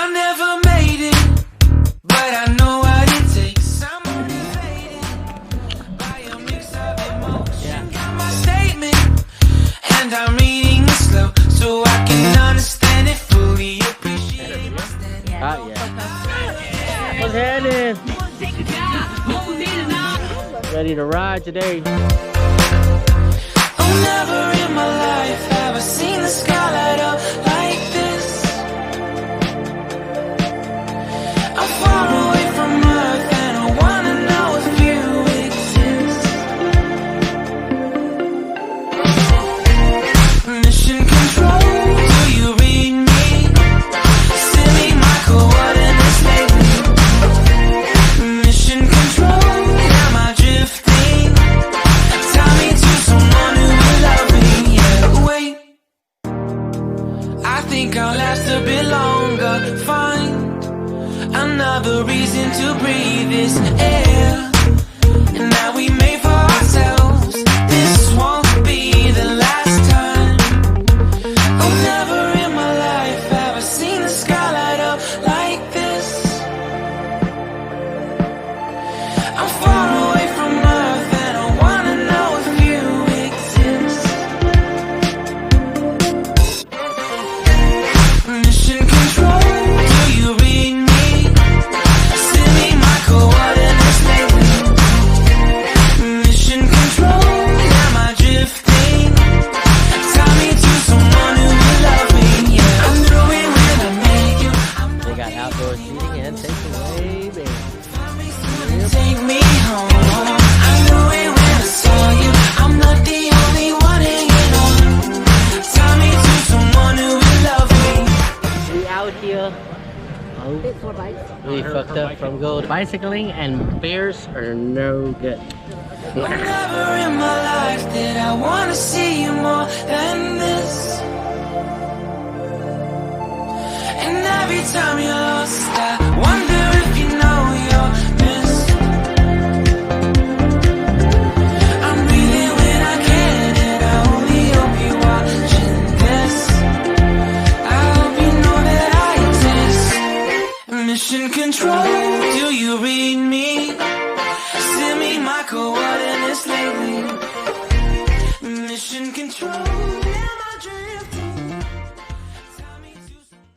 I never made it, but I know what it takes. I'm motivated by a mix of emotion. Got my statement, and I'm reading it slow so I can understand it fully. Appreciate my stand. Yeah. What's happening? Ready to ride today. Oh, never in my life have I seen the sky light up like this. I'm far away from Earth and I wanna know if you exist. Mission control, do you read me? Send me my coordinates lately. Mission control, am I drifting? Tie me to someone who will love me. Yeah, wait, I think I'll last a bit longer. Find another reason to breathe this air, and that we made for ourselves. This won't be the last time. Oh, never in my life have I seen the sky light up like this. I'm far away from Earth and I wanna know if you exist. Mission control, do you read me? Send me my coordinates lately. Mission control, am I drifting? Tie me to someone who will love me. Yeah, I knew it when I met you. They got outdoor seating and takeaway, baby. Take me home. I knew it when I saw you. I'm not the only one hanging on. Tie me to someone who will love me. We out here. Oh, we fucked up from gold bicycling, and bears are no good. Never in my life did I wanna see you more than this. And every time you're lost, I wonder if you know you're missed. I'm breathing when I can, and I only hope you're watching this. I hope you know that I exist. Mission control, do you read me? Send me my coordinates lately.